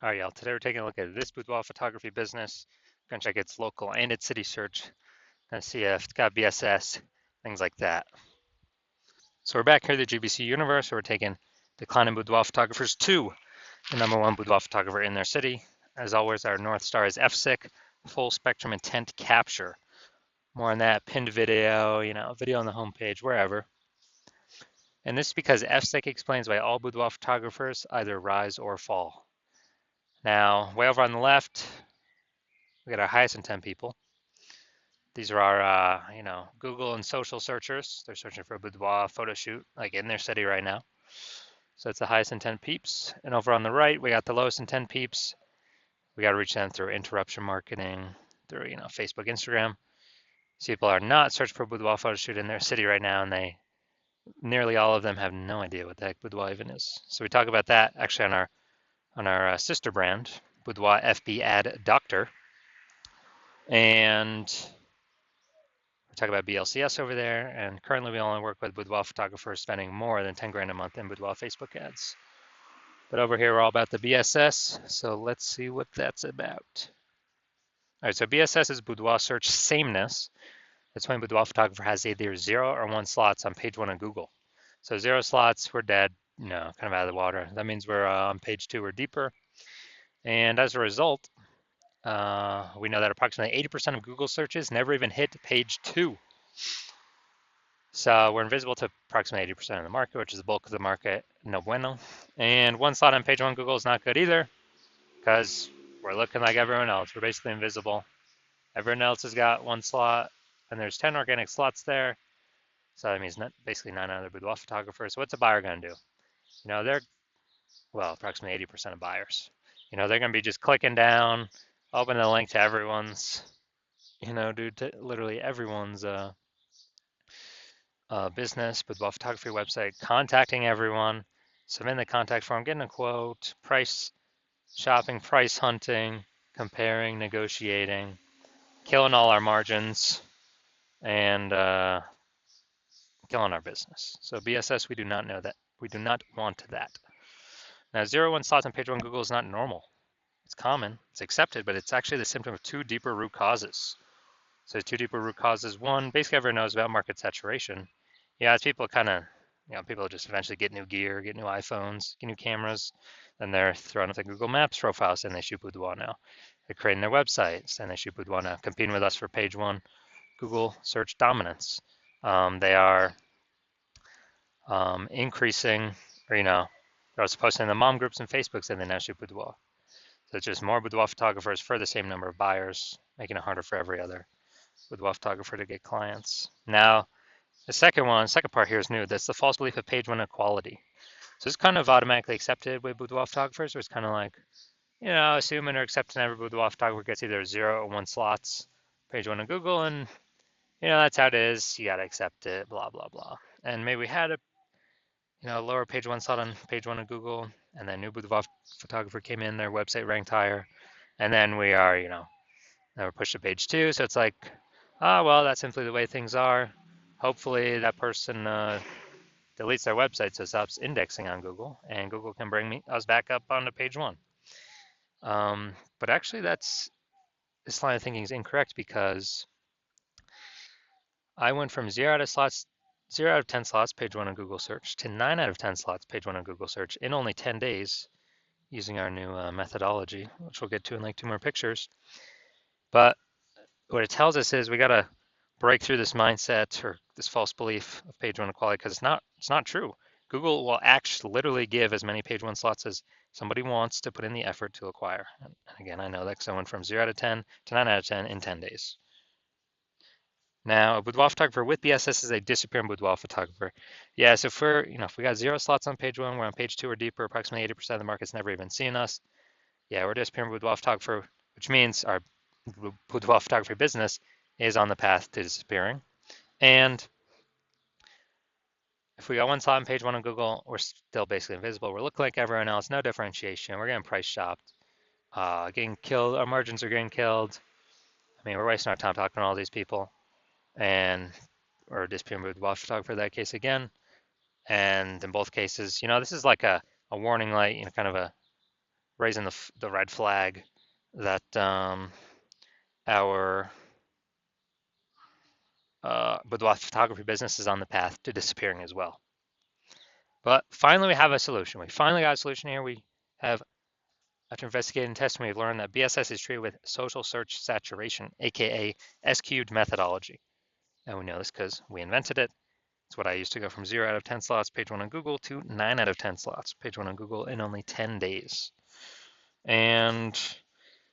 All right, y'all. Today we're taking a look at this boudoir photography business. We're gonna check its local and its city search. Gonna see if it's got BSS, things like that. So we're back here at the GBC universe. Where we're taking declining boudoir photographers to the #1 boudoir photographer in their city. As always, our North Star is FSIC, full spectrum intent capture. More on that, pinned video, video on the homepage, wherever. And this is because FSIC explains why all boudoir photographers either rise or fall. Now, way over on the left, we got our highest intent people. These are our, Google and social searchers. They're searching for a boudoir photo shoot, like in their city right now. So it's the highest intent peeps. And over on the right, we got the lowest intent peeps. We got to reach them through interruption marketing, through, Facebook, Instagram. These people are not searching for a boudoir photo shoot in their city right now, and nearly all of them have no idea what the heck boudoir even is. So we talk about that actually on our sister brand, Boudoir FB Ad Doctor. And we talk about BLCS over there, and currently we only work with boudoir photographers spending more than 10 grand a month in boudoir Facebook ads. But over here, we're all about the BSS, so let's see what that's about. All right, so BSS is boudoir search sameness. That's when boudoir photographer has either 0 or 1 slots on page 1 of Google. So 0 slots, we're dead, kind of out of the water. That means we're on page 2 or deeper. And as a result, we know that approximately 80% of Google searches never even hit page 2. So we're invisible to approximately 80% of the market, which is the bulk of the market, no bueno. And 1 slot on page 1 Google is not good either, because we're looking like everyone else. We're basically invisible. Everyone else has got 1 slot, and there's 10 organic slots there. So that means basically 9 other boudoir photographers. So what's a buyer going to do? They're, approximately 80% of buyers. They're going to be just clicking down, opening the link to everyone's, to literally everyone's business, boudoir photography website, contacting everyone, submitting the contact form, getting a quote, price shopping, price hunting, comparing, negotiating, killing all our margins, and killing our business. So BSS, we do not know that. We do not want that. Now, 0-1 slots on page 1 Google is not normal. It's common, it's accepted, but it's actually the symptom of 2 deeper root causes. So 2 deeper root causes. One, basically everyone knows about market saturation. Yeah, as people people just eventually get new gear, get new iPhones, get new cameras, then they're throwing up the Google Maps profiles and they shoot boudoir now. They're creating their websites and they shoot boudoir now, competing with us for page 1 Google search dominance. They are increasing, or they're also posting in the mom groups and Facebooks and they now shoot boudoir. So it's just more boudoir photographers for the same number of buyers, making it harder for every other boudoir photographer to get clients. Now, the second part here is new. That's the false belief of page 1 equality. So it's kind of automatically accepted with boudoir photographers. It's kind of like, assuming or accepting every boudoir photographer gets either 0 or 1 slots, page 1 of Google, and that's how it is. You gotta accept it, blah blah blah. And maybe we had a lower page 1 slot on page 1 of Google, and then new boudoir photographer came in, their website ranked higher, and then we are, now we're pushed to page 2. So it's like, well, that's simply the way things are. Hopefully that person deletes their website so it stops indexing on Google, and Google can bring us back up onto page 1. But actually, this line of thinking is incorrect, because I went from 0 out of 10 slots, page 1 on Google search, to 9 out of 10 slots, page 1 on Google search in only 10 days using our new methodology, which we'll get to in like 2 more pictures. But what it tells us is we got to break through this mindset or this false belief of page 1 equality, because it's not true. Google will actually literally give as many page 1 slots as somebody wants to put in the effort to acquire. And again, I know that because I went from 0 out of 10 to 9 out of 10 in 10 days. Now, a boudoir photographer with BSS is a disappearing boudoir photographer. Yeah, so if we got 0 slots on page 1, we're on page 2 or deeper, approximately 80% of the market's never even seen us. Yeah, we're a disappearing boudoir photographer, which means our boudoir photography business is on the path to disappearing. And if we got 1 slot on page 1 on Google, we're still basically invisible. We're looking like everyone else, no differentiation. We're getting price shopped, getting killed. Our margins are getting killed. I mean, we're wasting our time talking to all these people, and or disappearing boudoir photographer in that case again. And in both cases, this is like a warning light, kind of a raising the red flag that our boudoir photography business is on the path to disappearing as well. But finally, we have a solution. We finally got a solution here. We have, after investigating and testing, we've learned that BSS is treated with social search saturation, aka S-cubed methodology. And we know this because we invented it. It's what I used to go from 0 out of 10 slots, page 1 on Google, to 9 out of 10 slots, page 1 on Google, in only 10 days. And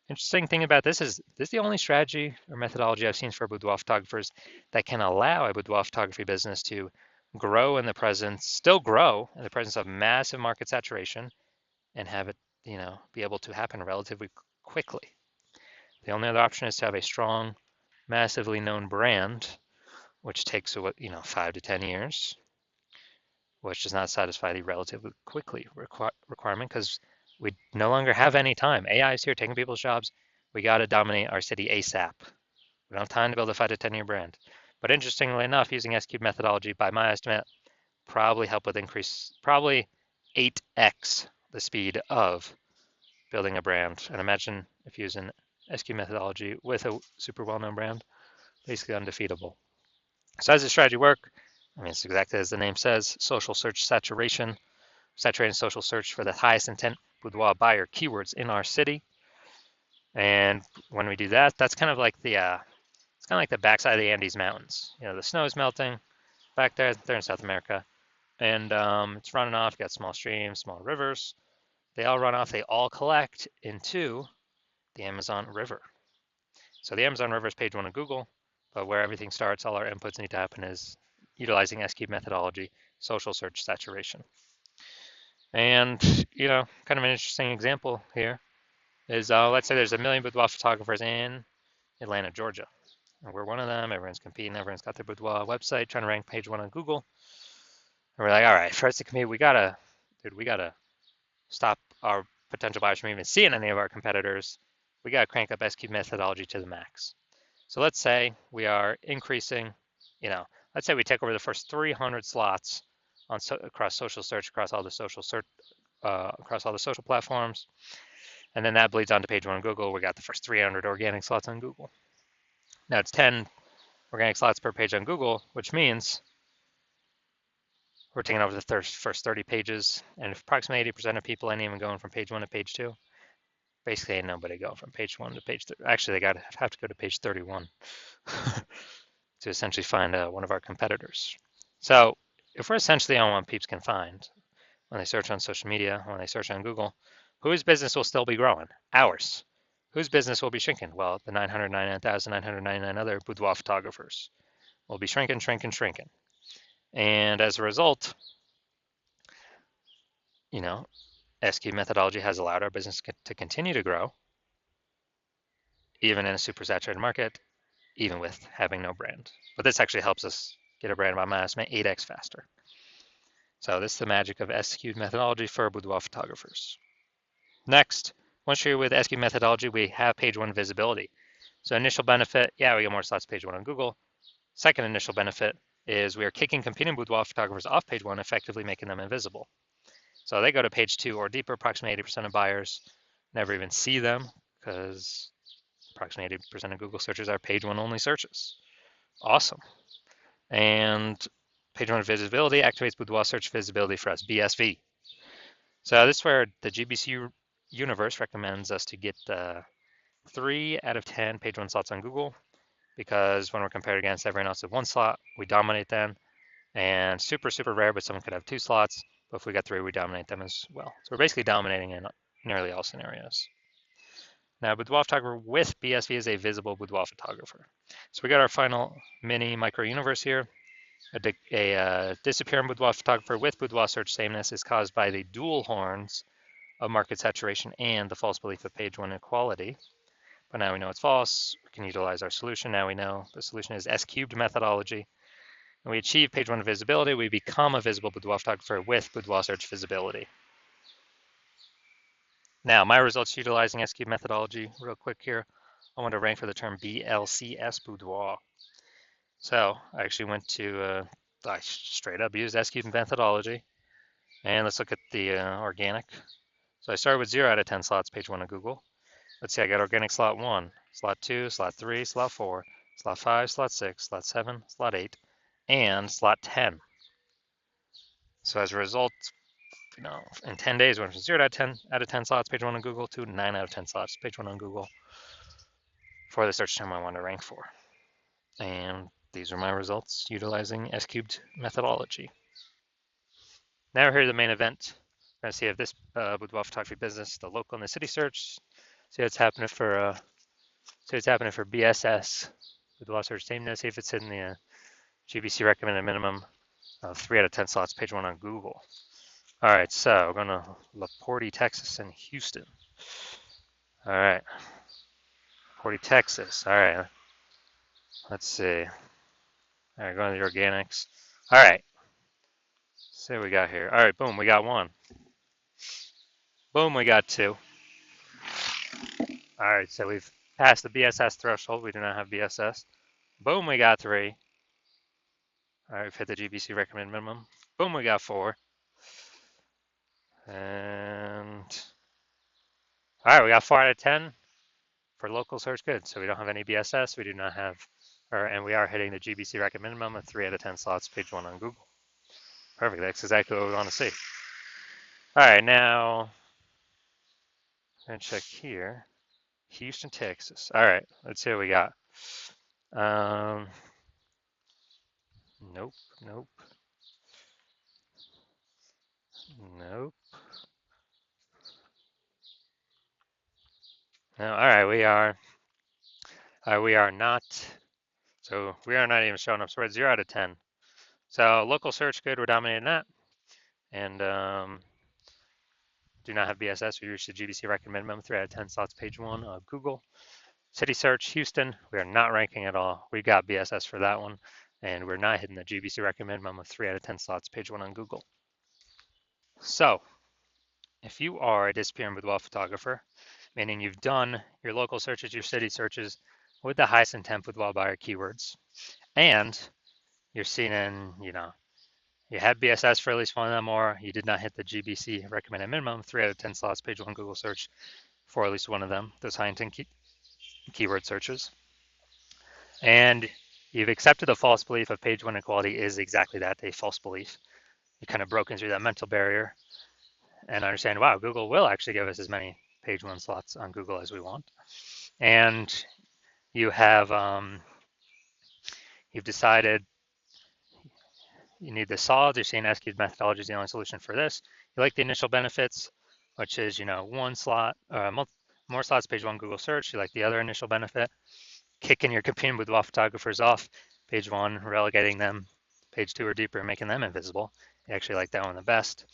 interesting thing about this is the only strategy or methodology I've seen for boudoir photographers that can allow a boudoir photography business to grow in the presence, still grow in the presence of massive market saturation, and have it, be able to happen relatively quickly. The only other option is to have a strong, massively known brand, which takes 5 to 10 years, which does not satisfy the relatively quickly requirement because we no longer have any time. AI is here taking people's jobs. We got to dominate our city ASAP. We don't have time to build a 5 to 10-year brand. But interestingly enough, using S-cube methodology, by my estimate, probably 8x the speed of building a brand. And imagine if using S-cube methodology with a super well-known brand, basically undefeatable. So how does this strategy work? I mean, it's exactly as the name says, social search saturation, saturating social search for the highest intent boudoir buyer keywords in our city. And when we do that, that's kind of like it's kind of like the backside of the Andes Mountains. The snow is melting back there. They're in South America, and it's running off. You got small streams, small rivers. They all run off. They all collect into the Amazon River. So the Amazon River is page 1 of Google, but where everything starts, all our inputs need to happen is utilizing S-cube methodology, social search saturation. And, kind of an interesting example here is, let's say there's 1 million boudoir photographers in Atlanta, Georgia. And we're one of them. Everyone's competing. Everyone's got their boudoir website, trying to rank page 1 on Google. And we're like, all right, for us to compete, we gotta stop our potential buyers from even seeing any of our competitors. We gotta crank up S-cube methodology to the max. So let's say we are increasing, let's say we take over the first 300 slots across social search, across all the social platforms, and then that bleeds onto page 1 on Google. We got the first 300 organic slots on Google. Now it's 10 organic slots per page on Google, which means we're taking over the first 30 pages, and if approximately 80% of people ain't even going from page 1 to page 2, basically ain't nobody going from page 1 to page 3. Actually, they have to go to page 31 to essentially find one of our competitors. So if we're essentially on what peeps can find when they search on social media, when they search on Google, whose business will still be growing? Ours. Whose business will be shrinking? Well, the 999,999 other boudoir photographers will be shrinking. And as a result, S-cube methodology has allowed our business to continue to grow, even in a super saturated market, even with having no brand. But this actually helps us get a brand by my estimate 8x faster. So this is the magic of S-cube methodology for boudoir photographers. Next, once you're with S-cube methodology, we have page 1 visibility. So initial benefit, we get more slots page 1 on Google. Second initial benefit is we are kicking competing boudoir photographers off page 1, effectively making them invisible. So they go to page 2 or deeper. Approximately 80% of buyers never even see them because approximately 80% of Google searches are page 1 only searches. Awesome. And page 1 visibility activates boudoir search visibility for us, BSV. So this is where the GBC universe recommends us to get 3 out of 10 page 1 slots on Google, because when we're compared against everyone else with 1 slot, we dominate them. And super, super rare, but someone could have 2 slots. But if we got 3, we dominate them as well. So we're basically dominating in nearly all scenarios. Now, boudoir photographer with BSV is a visible boudoir photographer. So we got our final mini micro universe here. A disappearing boudoir photographer with boudoir search sameness is caused by the dual horns of market saturation and the false belief of page 1 equality. But now we know it's false. We can utilize our solution. Now we know the solution is S-cubed methodology. And we achieve page 1 visibility. We become a visible boudoir photographer with boudoir search visibility. Now, my results utilizing S-cube methodology, real quick here. I want to rank for the term BLCS boudoir. So I actually went to, I straight up used S-cube methodology. And let's look at the organic So I started with 0 out of 10 slots, page 1 of Google. Let's see, I got organic slot 1, slot 2, slot 3, slot 4, slot 5, slot 6, slot 7, slot 8, and slot 10. So as a result, in 10 days, went from 0 out of 10 slots, page 1 on Google, to 9 out of 10 slots, page 1 on Google for the search term I want to rank for. And these are my results utilizing S-cubed methodology. Now here are the main event. We're going to see if this Boudoir photography business, the local and the city search, see what's happening for BSS, Boudoir search sameness, see if it's in the GBC recommended minimum of 3 out of 10 slots, page 1 on Google. All right, so we're going to LaPorte, Texas, and Houston. All right, LaPorte, Texas. All right, let's see. All right, going to the organics. All right, see what we got here. All right, boom, we got 1. Boom, we got 2. All right, so we've passed the BSS threshold. We do not have BSS. Boom, we got 3. All right, we've hit the GBC recommended minimum. Boom, we got 4. And all right, we got 4 out of 10 for local search good. So we don't have any BSS. We do not have, and we are hitting the GBC recommended minimum of 3 out of 10 slots, page 1 on Google. Perfect. That's exactly what we want to see. All right, now I'm gonna check here. Houston, Texas. All right, let's see what we got. Nope, nope, nope. No, all right, we are not. So we are not even showing up. So we're at 0 out of 10. So local search good, we're dominating that, and do not have BSS. We reached the GBC recommended minimum 3 out of 10 slots, page 1 of Google. City search Houston, we are not ranking at all. We got BSS for that one, and we're not hitting the GBC recommended minimum of 3 out of 10 slots, page 1 on Google. So if you are a disappearing boudoir photographer, meaning you've done your local searches, your city searches with the highest intent boudoir buyer keywords, and you're seeing you had BSS for at least one of them, or you did not hit the GBC recommended minimum, 3 out of 10 slots, page 1 Google search for at least one of them, those high intent keyword searches. And you've accepted the false belief of page 1 equality is exactly that, a false belief. You kind of broken through that mental barrier and understand, wow, Google will actually give us as many page 1 slots on Google as we want. And you have, you've decided you need the solids. You're seeing S-cubed methodology is the only solution for this. You like the initial benefits, which is, 1 slot, more slots, page 1 Google search. You like the other initial benefit, kicking your competing boudoir photographers off page 1, relegating them page 2 or deeper, making them invisible. You actually like that one the best.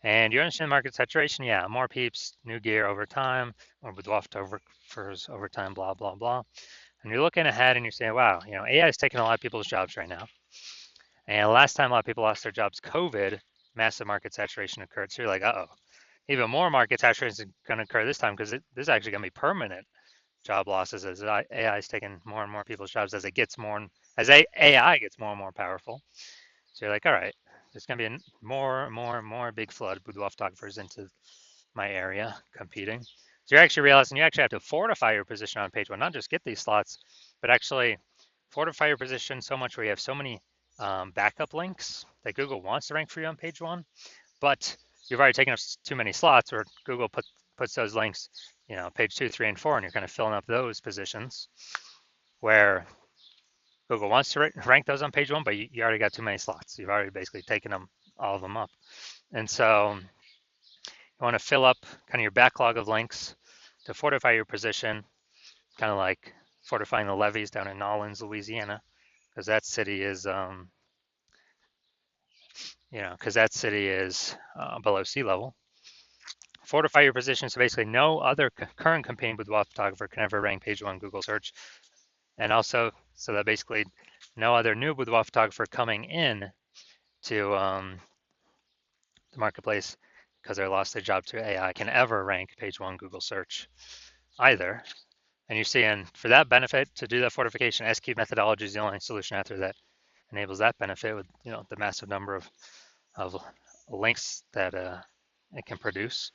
And you understand market saturation. Yeah, more peeps, new gear over time, more boudoir photographers over time, blah, blah, blah. And you're looking ahead and you're saying, wow, AI is taking a lot of people's jobs right now. And last time a lot of people lost their jobs, COVID, massive market saturation occurred. So you're like, uh-oh, even more market saturation is going to occur this time because this is actually going to be permanent job losses as AI is taking more and more people's jobs as AI gets more and more powerful. So you're like, all right, there's going to be more and more big flood of boudoir photographers into my area competing. So you're actually realizing you actually have to fortify your position on page 1, not just get these slots, but actually fortify your position so much where you have so many backup links that Google wants to rank for you on page 1, but you've already taken up too many slots, or Google puts those links, page 2, 3, and 4, and you're kind of filling up those positions where Google wants to rank those on page 1, but you already got too many slots. You've already basically taken all of them up. And so you want to fill up kind of your backlog of links to fortify your position, kind of like fortifying the levees down in Nolens, Louisiana, because that city is, below sea level. Fortify your position so basically no other current competing boudoir photographer can ever rank page 1 Google search, and also so that basically no other new boudoir photographer coming in to the marketplace because they lost their job to AI can ever rank page 1 Google search either. And you're seeing for that benefit to do that fortification, S-cubed methodology is the only solution out there that enables that benefit with the massive number of links that it can produce.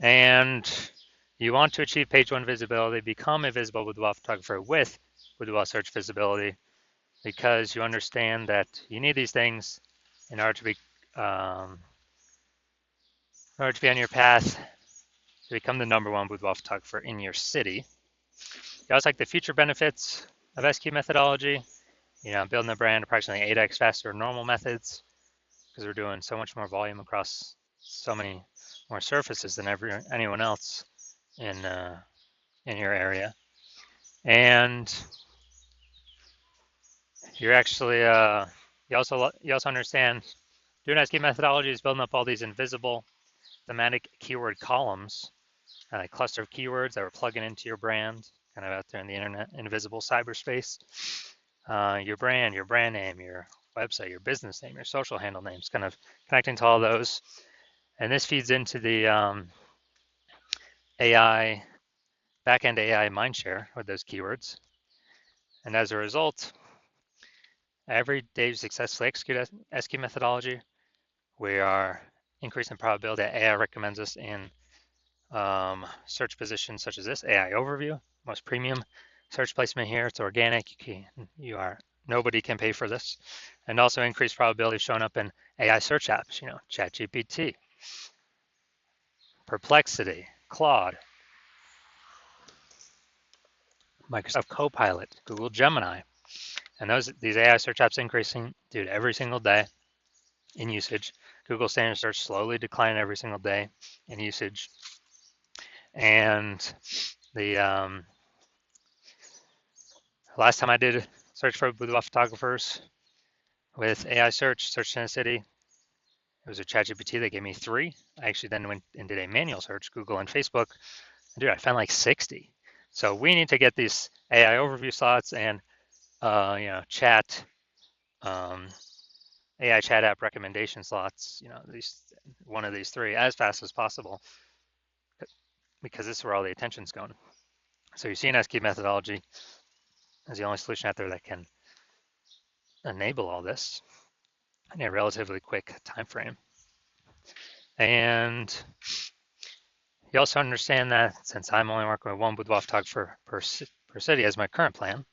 And you want to achieve page one visibility, become a visible boudoir photographer with boudoir search visibility, because you understand that you need these things in order to be um, on your path to become the #1 boudoir photographer in your city. You also like the future benefits of SQ methodology. Building the brand approximately 8x faster than normal methods, because we're doing so much more volume across so many more surfaces than anyone else in your area. And you're actually you also understand doing SQ methodology is building up all these invisible thematic keyword columns, a cluster of keywords that we're plugging into your brand, kind of out there in the internet, invisible cyberspace. Your brand name, your website, your business name, your social handle names, kind of connecting to all those. And this feeds into the AI, backend AI mindshare with those keywords. And as a result, every day you successfully execute SQ methodology, we are increasing the probability that AI recommends us in search positions such as this, AI overview, most premium search placement here. It's organic. Nobody can pay for this. And also increased probability of showing up in AI search apps, ChatGPT, Perplexity, Claude, Microsoft Copilot, Google Gemini. And these AI search apps increasing, dude, every single day in usage. Google standard search slowly declining every single day in usage. And the last time I did search for boudoir photographers with AI search in a city, it was a ChatGPT that gave me 3. I actually then went and did a manual search, Google and Facebook. Dude, I found like 60. So we need to get these AI overview slots and chat AI chat app recommendation slots, one of these 3 as fast as possible, because this is where all the attention's going. So you see an SQ methodology as the only solution out there that can enable all this in a relatively quick time frame. And you also understand that since I'm only working with one boudoir photographer per city as my current plan,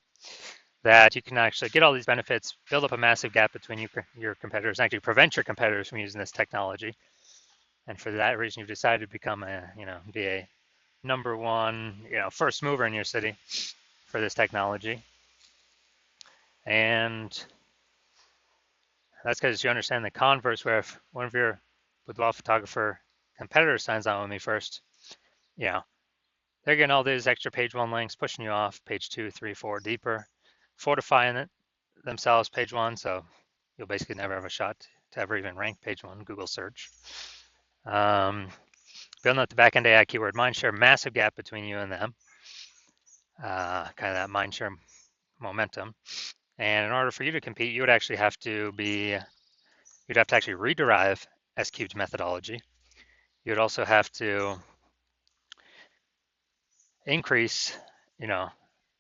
that you can actually get all these benefits, build up a massive gap between your competitors, and actually prevent your competitors from using this technology. And for that reason, you've decided to become be a #1, first mover in your city for this technology. And that's because you understand the converse, where if one of your boudoir photographer competitors signs on with me first, they're getting all these extra page 1 links, pushing you off page 2, 3, 4 deeper, fortifying it themselves page 1. So you'll basically never have a shot to ever even rank page 1 Google search. Building up the backend AI keyword mindshare, massive gap between you and them, kind of that mindshare momentum. And in order for you to compete, you'd actually have to actually rederive SQ's methodology. You'd also have to increase,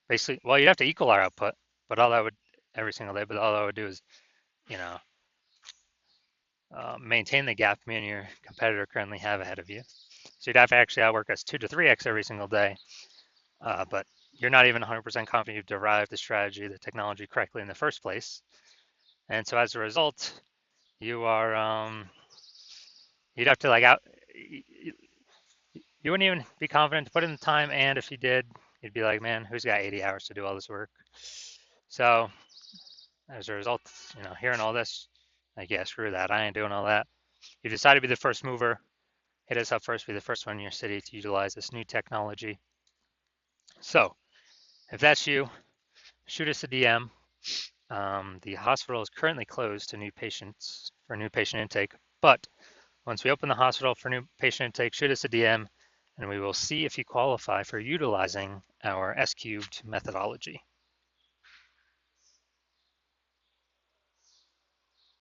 basically, well, you'd have to equal our output, but all that would every single day, but all that would do is, maintain the gap me and your competitor currently have ahead of you. So you'd have to actually outwork us 2 to 3x every single day. But you're not even 100% confident you've derived the strategy, the technology correctly in the first place. And so as a result, you are, you'd have to you wouldn't even be confident to put in the time. And if you did, you'd be like, man, who's got 80 hours to do all this work? So as a result, hearing all this, like, yeah, screw that. I ain't doing all that. You decide to be the first mover. Hit us up first, be the first one in your city to utilize this new technology. So if that's you, shoot us a DM. The hospital is currently closed to new patients for new patient intake, but once we open the hospital for new patient intake, shoot us a DM and we will see if you qualify for utilizing our S-cubed methodology.